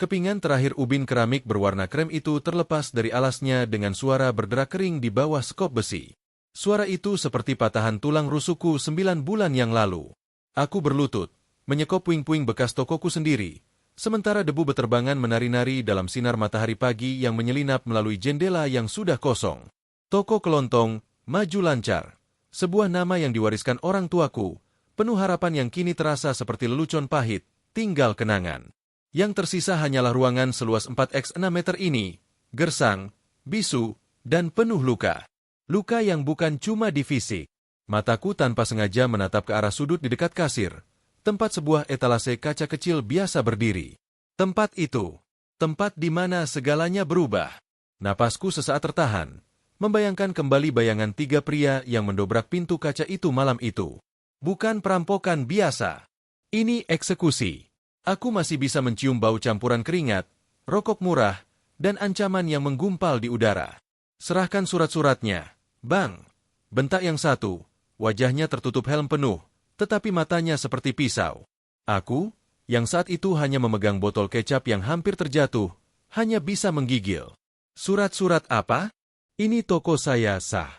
Kepingan terakhir ubin keramik berwarna krem itu terlepas dari alasnya dengan suara berderak kering di bawah skop besi. Suara itu seperti patahan tulang rusukku 9 bulan yang lalu. Aku berlutut, menyekop puing-puing bekas tokoku sendiri, sementara debu beterbangan menari-nari dalam sinar matahari pagi yang menyelinap melalui jendela yang sudah kosong. Toko kelontong, maju lancar. Sebuah nama yang diwariskan orang tuaku, penuh harapan yang kini terasa seperti lelucon pahit, tinggal kenangan. Yang tersisa hanyalah ruangan seluas 4x6 meter ini, gersang, bisu, dan penuh luka. Luka yang bukan cuma di fisik. Mataku tanpa sengaja menatap ke arah sudut di dekat kasir, tempat sebuah etalase kaca kecil biasa berdiri. Tempat itu, tempat di mana segalanya berubah. Napasku sesaat tertahan, membayangkan kembali bayangan 3 pria yang mendobrak pintu kaca itu malam itu. Bukan perampokan biasa. Ini eksekusi. Aku masih bisa mencium bau campuran keringat, rokok murah, dan ancaman yang menggumpal di udara. Serahkan surat-suratnya, Bang. Bentak yang satu, wajahnya tertutup helm penuh, tetapi matanya seperti pisau. Aku, yang saat itu hanya memegang botol kecap yang hampir terjatuh, hanya bisa menggigil. Surat-surat apa? Ini toko saya sah.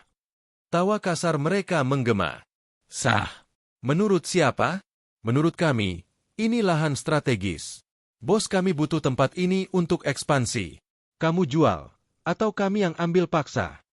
Tawa kasar mereka menggema. Sah. Menurut siapa? Menurut kami. Ini lahan strategis. Bos kami butuh tempat ini untuk ekspansi. Kamu jual, atau kami yang ambil paksa?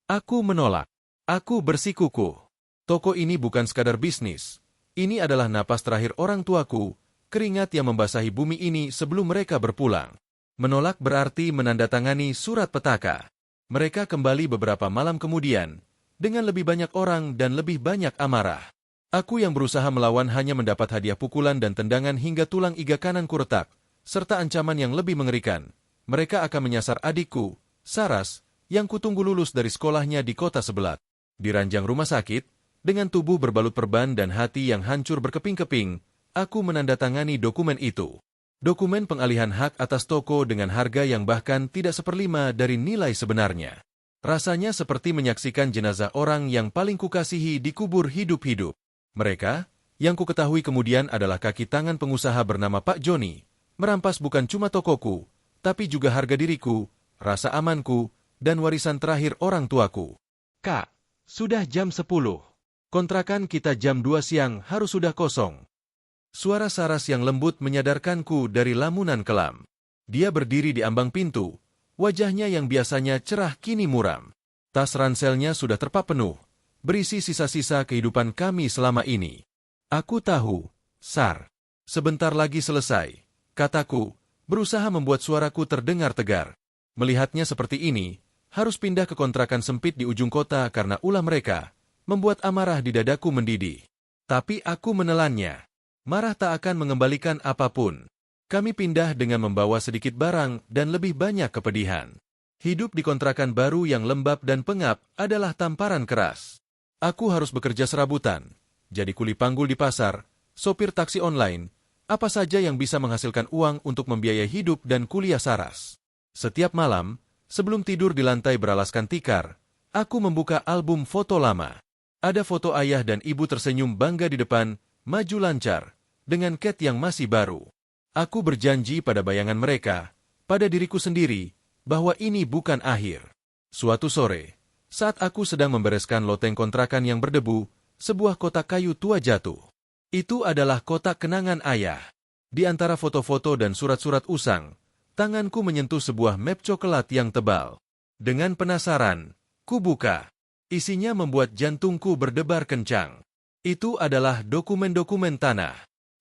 Aku menolak. Aku bersikukuh. Toko ini bukan sekadar bisnis. Ini adalah napas terakhir orang tuaku, keringat yang membasahi bumi ini sebelum mereka berpulang. Menolak berarti menandatangani surat petaka. Mereka kembali beberapa malam kemudian, dengan lebih banyak orang dan lebih banyak amarah. Aku yang berusaha melawan hanya mendapat hadiah pukulan dan tendangan hingga tulang iga kananku retak, serta ancaman yang lebih mengerikan. Mereka akan menyasar adikku, Saras, yang kutunggu lulus dari sekolahnya di kota sebelah. Di ranjang rumah sakit, dengan tubuh berbalut perban dan hati yang hancur berkeping-keping, aku menandatangani dokumen itu. Dokumen pengalihan hak atas toko dengan harga yang bahkan tidak 1/5 dari nilai sebenarnya. Rasanya seperti menyaksikan jenazah orang yang paling kukasihi dikubur hidup-hidup. Mereka, yang ku ketahui kemudian adalah kaki tangan pengusaha bernama Pak Joni, merampas bukan cuma tokoku, tapi juga harga diriku, rasa amanku, dan warisan terakhir orang tuaku. Kak, sudah jam 10. Kontrakan kita jam 2 siang harus sudah kosong. Suara Saras yang lembut menyadarkanku dari lamunan kelam. Dia berdiri di ambang pintu, wajahnya yang biasanya cerah kini muram. Tas ranselnya sudah terpap penuh, berisi sisa-sisa kehidupan kami selama ini. Aku tahu, Sar. Sebentar lagi selesai, kataku, berusaha membuat suaraku terdengar tegar. Melihatnya seperti ini, harus pindah ke kontrakan sempit di ujung kota karena ulah mereka, membuat amarah di dadaku mendidih. Tapi aku menelannya. Marah tak akan mengembalikan apapun. Kami pindah dengan membawa sedikit barang dan lebih banyak kepedihan. Hidup di kontrakan baru yang lembab dan pengap adalah tamparan keras. Aku harus bekerja serabutan, jadi kuli panggul di pasar, sopir taksi online, apa saja yang bisa menghasilkan uang untuk membiayai hidup dan kuliah Saras. Setiap malam, sebelum tidur di lantai beralaskan tikar, aku membuka album foto lama. Ada foto ayah dan ibu tersenyum bangga di depan, maju lancar, dengan cat yang masih baru. Aku berjanji pada bayangan mereka, pada diriku sendiri, bahwa ini bukan akhir. Suatu sore, saat aku sedang membereskan loteng kontrakan yang berdebu, sebuah kotak kayu tua jatuh. Itu adalah kotak kenangan ayah. Di antara foto-foto dan surat-surat usang, tanganku menyentuh sebuah map coklat yang tebal. Dengan penasaran, ku buka. Isinya membuat jantungku berdebar kencang. Itu adalah dokumen-dokumen tanah.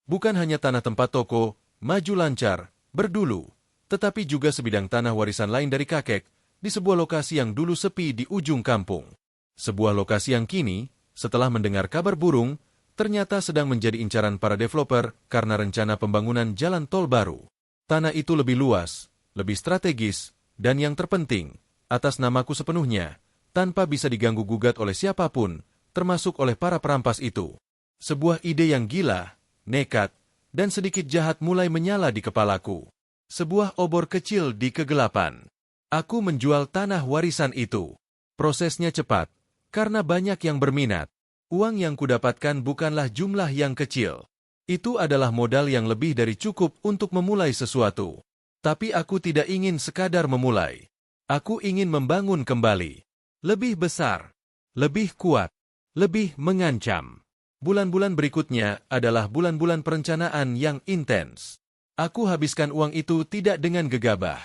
Bukan hanya tanah tempat toko, maju lancar, berdulu, tetapi juga sebidang tanah warisan lain dari kakek, di sebuah lokasi yang dulu sepi di ujung kampung. Sebuah lokasi yang kini, setelah mendengar kabar burung, ternyata sedang menjadi incaran para developer karena rencana pembangunan jalan tol baru. Tanah itu lebih luas, lebih strategis, dan yang terpenting, atas namaku sepenuhnya, tanpa bisa diganggu-gugat oleh siapapun, termasuk oleh para perampas itu. Sebuah ide yang gila, nekat, dan sedikit jahat mulai menyala di kepalaku. Sebuah obor kecil di kegelapan. Aku menjual tanah warisan itu. Prosesnya cepat, karena banyak yang berminat. Uang yang kudapatkan bukanlah jumlah yang kecil. Itu adalah modal yang lebih dari cukup untuk memulai sesuatu. Tapi aku tidak ingin sekadar memulai. Aku ingin membangun kembali. Lebih besar, lebih kuat, lebih mengancam. Bulan-bulan berikutnya adalah bulan-bulan perencanaan yang intens. Aku habiskan uang itu tidak dengan gegabah.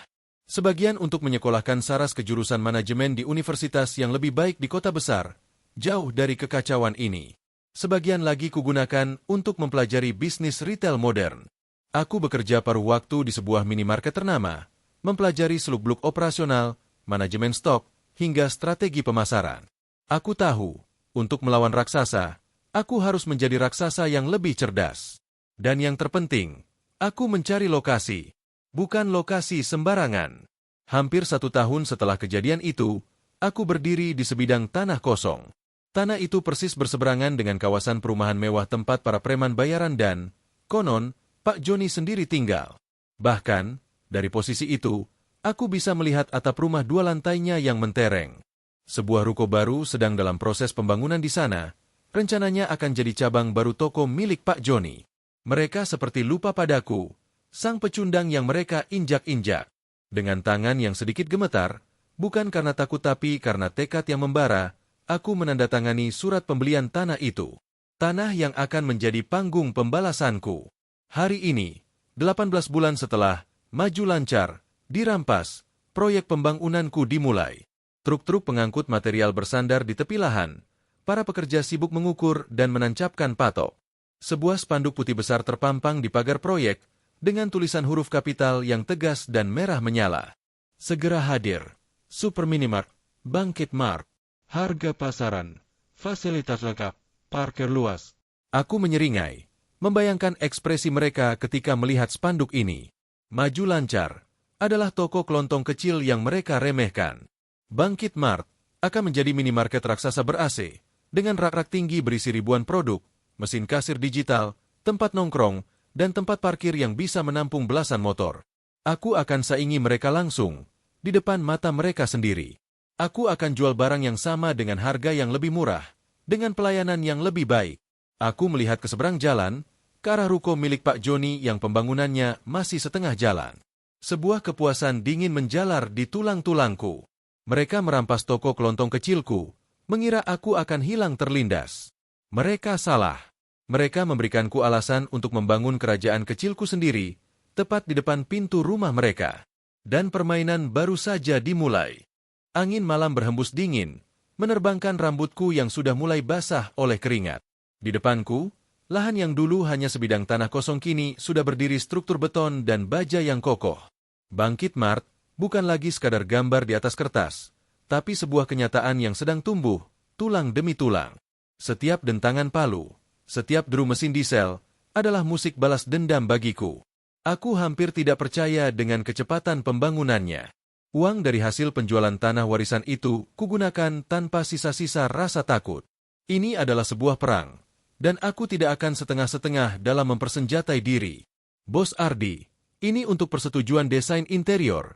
Sebagian untuk menyekolahkan Saras ke jurusan manajemen di universitas yang lebih baik di kota besar, jauh dari kekacauan ini. Sebagian lagi kugunakan untuk mempelajari bisnis retail modern. Aku bekerja paruh waktu di sebuah minimarket ternama, mempelajari seluk-beluk operasional, manajemen stok, hingga strategi pemasaran. Aku tahu, untuk melawan raksasa, aku harus menjadi raksasa yang lebih cerdas. Dan yang terpenting, aku mencari lokasi, bukan lokasi sembarangan. Hampir 1 tahun setelah kejadian itu, aku berdiri di sebidang tanah kosong. Tanah itu persis berseberangan dengan kawasan perumahan mewah tempat para preman bayaran dan, konon, Pak Joni sendiri tinggal. Bahkan, dari posisi itu, aku bisa melihat atap rumah 2 lantainya yang mentereng. Sebuah ruko baru sedang dalam proses pembangunan di sana, rencananya akan jadi cabang baru toko milik Pak Joni. Mereka seperti lupa padaku, sang pecundang yang mereka injak-injak. Dengan tangan yang sedikit gemetar, bukan karena takut tapi karena tekad yang membara, aku menandatangani surat pembelian tanah itu. Tanah yang akan menjadi panggung pembalasanku. Hari ini, 18 bulan setelah, maju lancar, dirampas, proyek pembangunanku dimulai. Truk-truk pengangkut material bersandar di tepi lahan. Para pekerja sibuk mengukur dan menancapkan patok. Sebuah spanduk putih besar terpampang di pagar proyek, dengan tulisan huruf kapital yang tegas dan merah menyala. Segera hadir. Super Minimart, Bangkit Mart. Harga pasaran, fasilitas lengkap, parkir luas. Aku menyeringai, membayangkan ekspresi mereka ketika melihat spanduk ini. Maju lancar adalah toko kelontong kecil yang mereka remehkan. Bangkit Mart akan menjadi minimarket raksasa ber-AC, dengan rak-rak tinggi berisi ribuan produk, mesin kasir digital, tempat nongkrong, dan tempat parkir yang bisa menampung belasan motor. Aku akan saingi mereka langsung, di depan mata mereka sendiri. Aku akan jual barang yang sama dengan harga yang lebih murah, dengan pelayanan yang lebih baik. Aku melihat ke seberang jalan, ke arah ruko milik Pak Joni yang pembangunannya masih setengah jalan. Sebuah kepuasan dingin menjalar di tulang-tulangku. Mereka merampas toko kelontong kecilku, mengira aku akan hilang terlindas. Mereka salah. Mereka memberikanku alasan untuk membangun kerajaan kecilku sendiri, tepat di depan pintu rumah mereka. Dan permainan baru saja dimulai. Angin malam berhembus dingin, menerbangkan rambutku yang sudah mulai basah oleh keringat. Di depanku, lahan yang dulu hanya sebidang tanah kosong kini sudah berdiri struktur beton dan baja yang kokoh. Bangkit Mart bukan lagi sekadar gambar di atas kertas, tapi sebuah kenyataan yang sedang tumbuh, tulang demi tulang. Setiap dentangan palu, setiap deru mesin diesel, adalah musik balas dendam bagiku. Aku hampir tidak percaya dengan kecepatan pembangunannya. Uang dari hasil penjualan tanah warisan itu kugunakan tanpa sisa-sisa rasa takut. Ini adalah sebuah perang, dan aku tidak akan setengah-setengah dalam mempersenjatai diri. Bos Ardi, ini untuk persetujuan desain interior.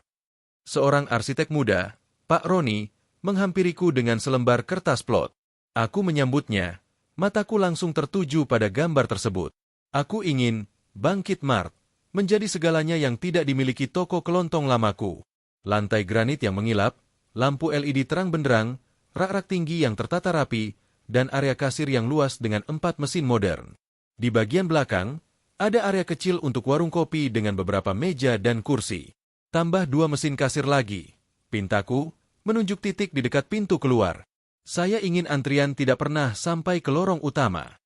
Seorang arsitek muda, Pak Roni, menghampiriku dengan selembar kertas plot. Aku menyambutnya, mataku langsung tertuju pada gambar tersebut. Aku ingin Bangkit Mart menjadi segalanya yang tidak dimiliki toko kelontong lamaku. Lantai granit yang mengilap, lampu LED terang benderang, rak-rak tinggi yang tertata rapi, dan area kasir yang luas dengan 4 mesin modern. Di bagian belakang, ada area kecil untuk warung kopi dengan beberapa meja dan kursi. Tambah 2 mesin kasir lagi. Pintaku menunjuk titik di dekat pintu keluar. Saya ingin antrian tidak pernah sampai ke lorong utama.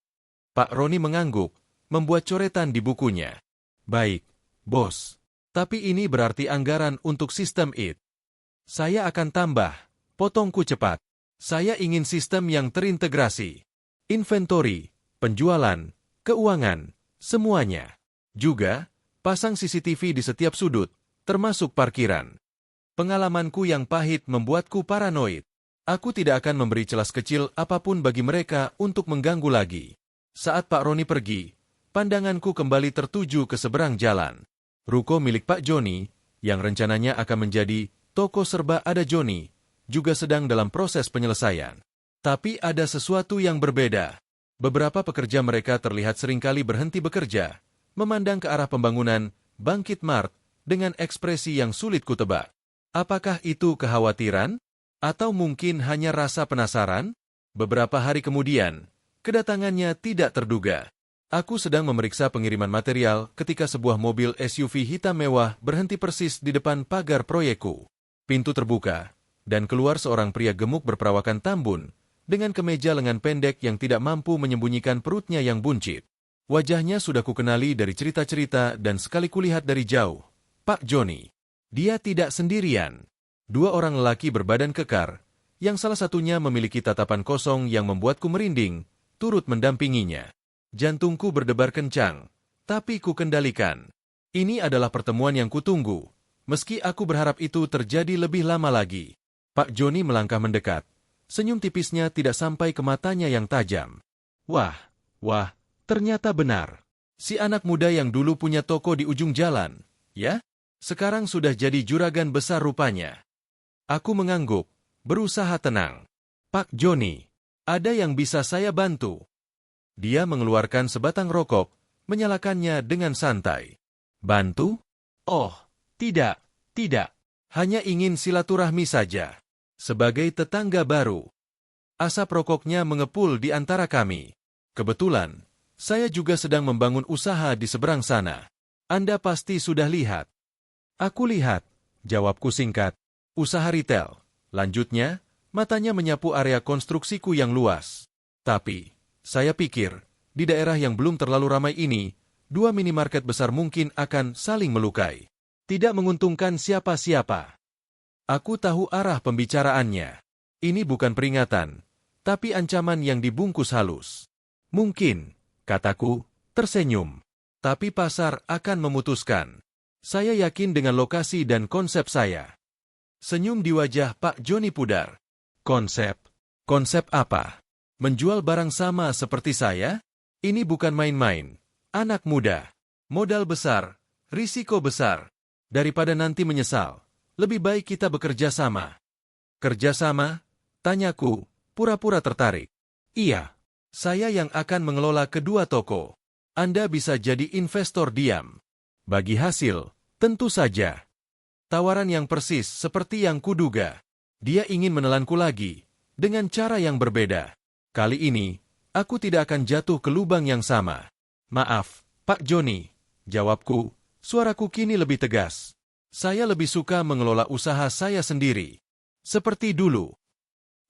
Pak Roni mengangguk, membuat coretan di bukunya. Baik, bos. Tapi ini berarti anggaran untuk sistem IT. Saya akan tambah, potongku cepat. Saya ingin sistem yang terintegrasi. Inventory, penjualan, keuangan, semuanya. Juga, pasang CCTV di setiap sudut, termasuk parkiran. Pengalamanku yang pahit membuatku paranoid. Aku tidak akan memberi celah kecil apapun bagi mereka untuk mengganggu lagi. Saat Pak Roni pergi, pandanganku kembali tertuju ke seberang jalan. Ruko milik Pak Joni, yang rencananya akan menjadi toko serba ada Joni, juga sedang dalam proses penyelesaian. Tapi ada sesuatu yang berbeda. Beberapa pekerja mereka terlihat seringkali berhenti bekerja, memandang ke arah pembangunan Bangkit Mart dengan ekspresi yang sulit kutebak. Apakah itu kekhawatiran? Atau mungkin hanya rasa penasaran? Beberapa hari kemudian, kedatangannya tidak terduga. Aku sedang memeriksa pengiriman material ketika sebuah mobil SUV hitam mewah berhenti persis di depan pagar proyekku. Pintu terbuka, dan keluar seorang pria gemuk berperawakan tambun, dengan kemeja lengan pendek yang tidak mampu menyembunyikan perutnya yang buncit. Wajahnya sudah kukenali dari cerita-cerita dan sekali kulihat dari jauh. Pak Joni. Dia tidak sendirian. Dua orang lelaki berbadan kekar, yang salah satunya memiliki tatapan kosong yang membuatku merinding, turut mendampinginya. Jantungku berdebar kencang, tapi ku kendalikan. Ini adalah pertemuan yang kutunggu, meski aku berharap itu terjadi lebih lama lagi. Pak Joni melangkah mendekat. Senyum tipisnya tidak sampai ke matanya yang tajam. Wah, ternyata benar. Si anak muda yang dulu punya toko di ujung jalan, ya? Sekarang sudah jadi juragan besar rupanya. Aku mengangguk, berusaha tenang. Pak Joni, ada yang bisa saya bantu? Dia mengeluarkan sebatang rokok, menyalakannya dengan santai. Bantu? Oh, tidak. Hanya ingin silaturahmi saja. Sebagai tetangga baru. Asap rokoknya mengepul di antara kami. Kebetulan, saya juga sedang membangun usaha di seberang sana. Anda pasti sudah lihat. Aku lihat, jawabku singkat. Usaha retail. Lanjutnya, matanya menyapu area konstruksiku yang luas. Tapi, saya pikir, di daerah yang belum terlalu ramai ini, dua minimarket besar mungkin akan saling melukai. Tidak menguntungkan siapa-siapa. Aku tahu arah pembicaraannya. Ini bukan peringatan, tapi ancaman yang dibungkus halus. Mungkin, kataku, tersenyum. Tapi pasar akan memutuskan. Saya yakin dengan lokasi dan konsep saya. Senyum di wajah Pak Joni pudar. Konsep? Konsep apa? Menjual barang sama seperti saya? Ini bukan main-main. Anak muda. Modal besar. Risiko besar. Daripada nanti menyesal, lebih baik kita bekerja sama. Kerja sama? Tanyaku, pura-pura tertarik. Iya. Saya yang akan mengelola kedua toko. Anda bisa jadi investor diam. Bagi hasil, tentu saja. Tawaran yang persis seperti yang kuduga. Dia ingin menelanku lagi, dengan cara yang berbeda. Kali ini, aku tidak akan jatuh ke lubang yang sama. Maaf, Pak Joni, jawabku, suaraku kini lebih tegas. Saya lebih suka mengelola usaha saya sendiri. Seperti dulu.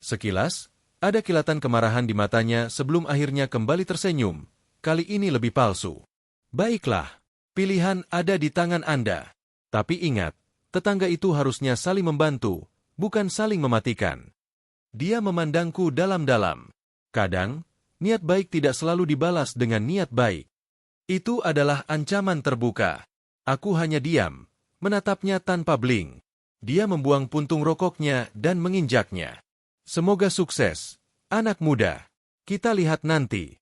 Sekilas, ada kilatan kemarahan di matanya sebelum akhirnya kembali tersenyum, kali ini lebih palsu. Baiklah, pilihan ada di tangan Anda. Tapi ingat, tetangga itu harusnya saling membantu, bukan saling mematikan. Dia memandangku dalam-dalam. Kadang, niat baik tidak selalu dibalas dengan niat baik. Itu adalah ancaman terbuka. Aku hanya diam, menatapnya tanpa bling. Dia membuang puntung rokoknya dan menginjaknya. Semoga sukses, anak muda. Kita lihat nanti.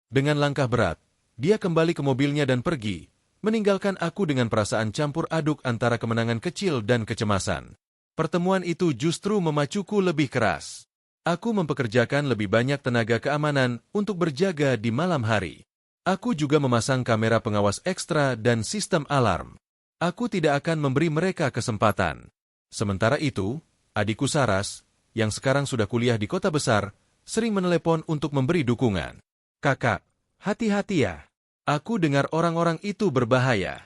Dengan langkah berat, dia kembali ke mobilnya dan pergi, meninggalkan aku dengan perasaan campur aduk antara kemenangan kecil dan kecemasan. Pertemuan itu justru memacuku lebih keras. Aku mempekerjakan lebih banyak tenaga keamanan untuk berjaga di malam hari. Aku juga memasang kamera pengawas ekstra dan sistem alarm. Aku tidak akan memberi mereka kesempatan. Sementara itu, adikku Saras, yang sekarang sudah kuliah di kota besar, sering menelepon untuk memberi dukungan. Kakak, hati-hati ya. Aku dengar orang-orang itu berbahaya.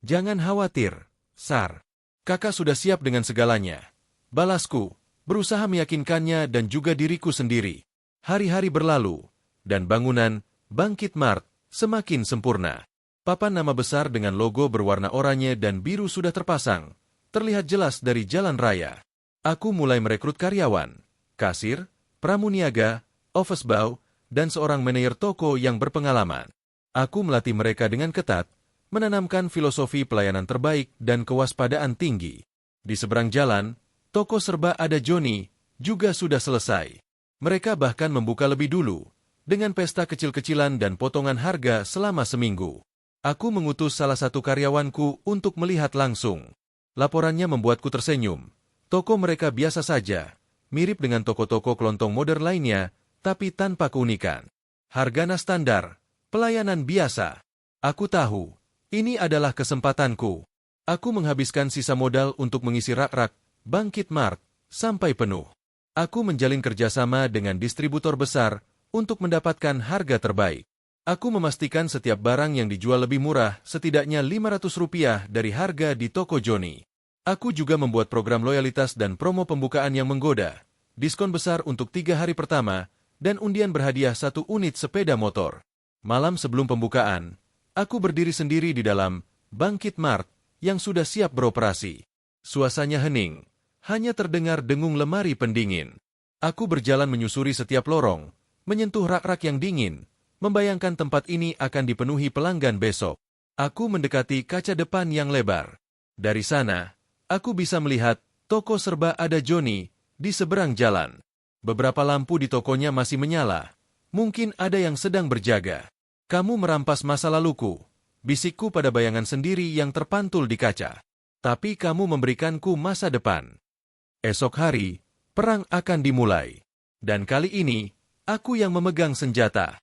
Jangan khawatir, Sar. Kakak sudah siap dengan segalanya. Balasku, berusaha meyakinkannya dan juga diriku sendiri. Hari-hari berlalu, dan bangunan, Bangkit Mart, semakin sempurna. Papan nama besar dengan logo berwarna oranye dan biru sudah terpasang, terlihat jelas dari jalan raya. Aku mulai merekrut karyawan, kasir, pramuniaga, office boy, dan seorang manajer toko yang berpengalaman. Aku melatih mereka dengan ketat, menanamkan filosofi pelayanan terbaik dan kewaspadaan tinggi. Di seberang jalan, toko serba ada Joni, juga sudah selesai. Mereka bahkan membuka lebih dulu, dengan pesta kecil-kecilan dan potongan harga selama seminggu. Aku mengutus salah satu karyawanku untuk melihat langsung. Laporannya membuatku tersenyum. Toko mereka biasa saja, mirip dengan toko-toko kelontong modern lainnya, tapi tanpa keunikan. Harganya standar, pelayanan biasa. Aku tahu, ini adalah kesempatanku. Aku menghabiskan sisa modal untuk mengisi rak-rak Bangkit Mart sampai penuh. Aku menjalin kerjasama dengan distributor besar untuk mendapatkan harga terbaik. Aku memastikan setiap barang yang dijual lebih murah, setidaknya Rp500 dari harga di toko Joni. Aku juga membuat program loyalitas dan promo pembukaan yang menggoda, diskon besar untuk 3 hari pertama, dan undian berhadiah 1 unit sepeda motor. Malam sebelum pembukaan, aku berdiri sendiri di dalam Bangkit Mart yang sudah siap beroperasi. Suasananya hening, hanya terdengar dengung lemari pendingin. Aku berjalan menyusuri setiap lorong, menyentuh rak-rak yang dingin, membayangkan tempat ini akan dipenuhi pelanggan besok. Aku mendekati kaca depan yang lebar. Dari sana, aku bisa melihat toko serba ada Joni di seberang jalan. Beberapa lampu di tokonya masih menyala. Mungkin ada yang sedang berjaga. Kamu merampas masa laluku, bisikku pada bayangan sendiri yang terpantul di kaca. Tapi kamu memberikanku masa depan. Esok hari, perang akan dimulai. Dan kali ini, aku yang memegang senjata.